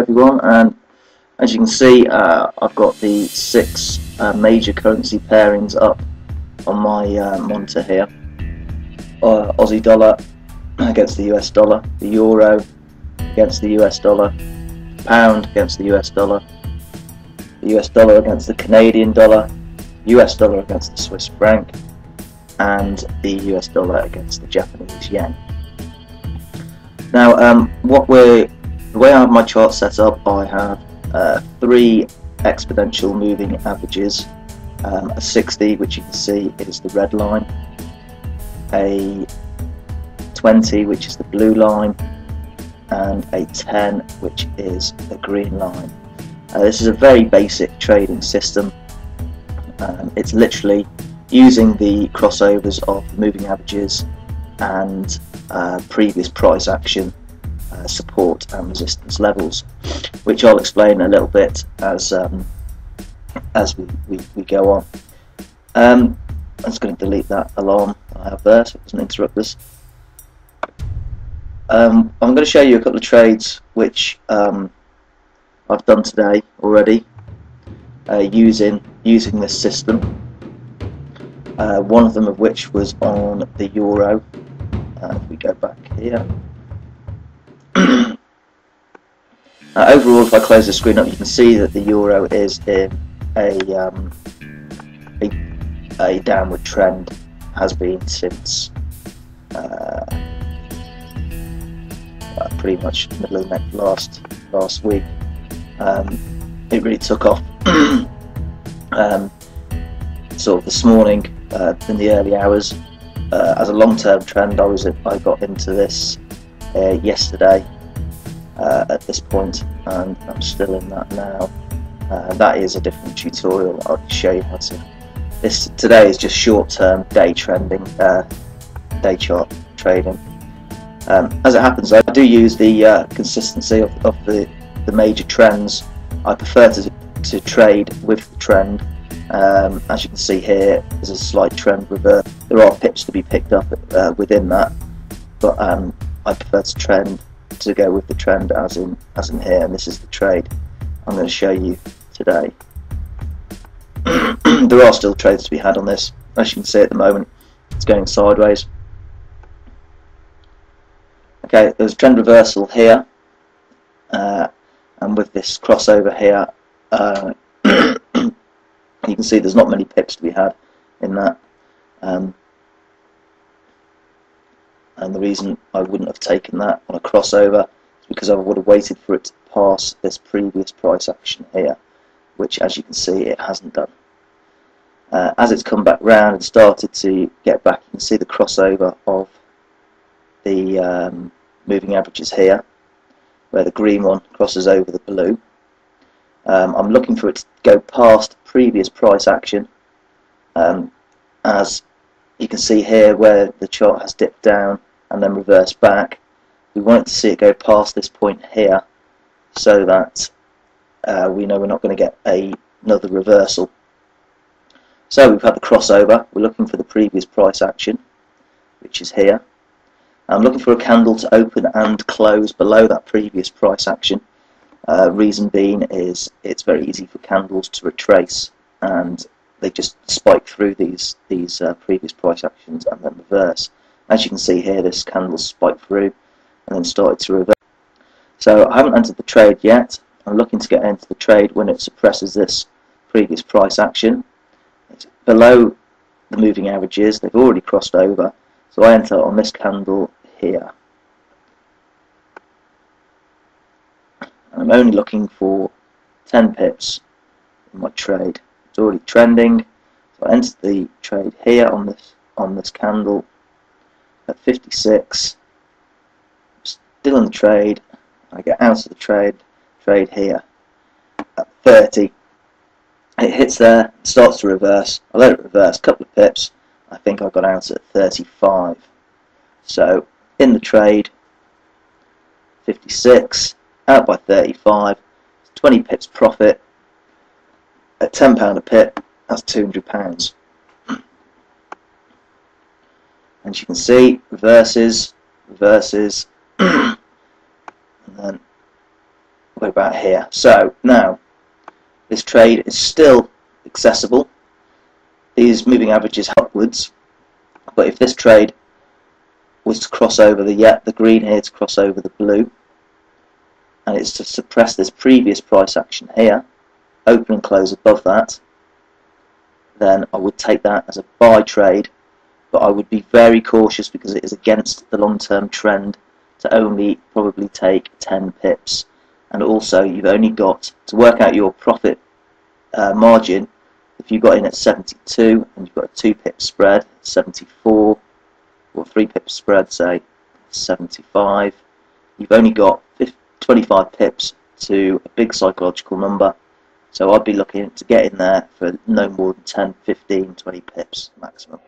everyone, and as you can see I've got the 6 major currency pairings up on my monitor here. Aussie dollar against the US dollar, the euro against the US dollar, pound against the US dollar against the Canadian dollar, US dollar against the Swiss franc, and the US dollar against the Japanese yen. Now the way I have my chart set up, I have 3 exponential moving averages, a 60, which you can see is the red line, a 20, which is the blue line, and a 10, which is the green line. This is a very basic trading system. It's literally using the crossovers of moving averages and previous price action, support and resistance levels, which I'll explain a little bit as we go on. I'm just going to delete that alarm I have there so it doesn't interrupt us. I'm going to show you a couple of trades which I've done today already using this system. One of them of which was on the euro. If we go back here. Overall, if I close the screen up, you can see that the euro is in a downward trend, has been since pretty much middle of last week. It really took off sort of this morning in the early hours. As a long-term trend, I got into this yesterday at this point, and I'm still in that now. That is a different tutorial. I'll show you how to. This today is just short-term day trending, day chart trading. As it happens, I do use the consistency of the major trends. I prefer to trade with the trend. As you can see here, there's a slight trend reverse. There are pips to be picked up within that, but I prefer to go with the trend as in here, and this is the trade I'm going to show you today. There are still trades to be had on this. As you can see at the moment, it's going sideways. Okay, there's a trend reversal here, and with this crossover here, you can see there's not many pips to be had in that, and the reason I wouldn't have taken that on a crossover is because I would have waited for it to pass this previous price action here, which, as you can see, it hasn't done. As it's come back round and started to get back, you can see the crossover of the moving averages here, where the green one crosses over the blue. I'm looking for it to go past previous price action, as you can see here where the chart has dipped down and then reversed back. We want to see it go past this point here, so that we know we're not going to get another reversal. So we've had the crossover. We're looking for the previous price action, which is here. I'm looking for a candle to open and close below that previous price action. Reason being is it's very easy for candles to retrace, and they just spike through these previous price actions and then reverse. As you can see here, this candle spiked through and then started to reverse. So I haven't entered the trade yet. I'm looking to get into the trade when it suppresses this previous price action. It's below the moving averages. They've already crossed over, so I enter on this candle here. I'm only looking for 10 pips in my trade. It's already trending, so I enter the trade here on this candle at 56. Still in the trade. I get out of the trade here at 30. It hits there, starts to reverse. I let it reverse a couple of pips. I think I got out at 35. So in the trade, 56. Out by 35, 20 pips profit. At £10 a pip, that's £200. And you can see, reverses, and then we're about here. So now this trade is still accessible. These moving averages upwards, but if this trade was to cross over the green here, to cross over the blue, and it's to suppress this previous price action here, open and close above that, then I would take that as a buy trade, but I would be very cautious because it is against the long-term trend to only probably take 10 pips. And also you've only got to work out your profit margin. If you got in at 72 and you've got a 2 pip spread, 74, or 3 pip spread, say 75, you've only got 25 pips to a big psychological number. So I'd be looking to get in there for no more than 10, 15, 20 pips maximum.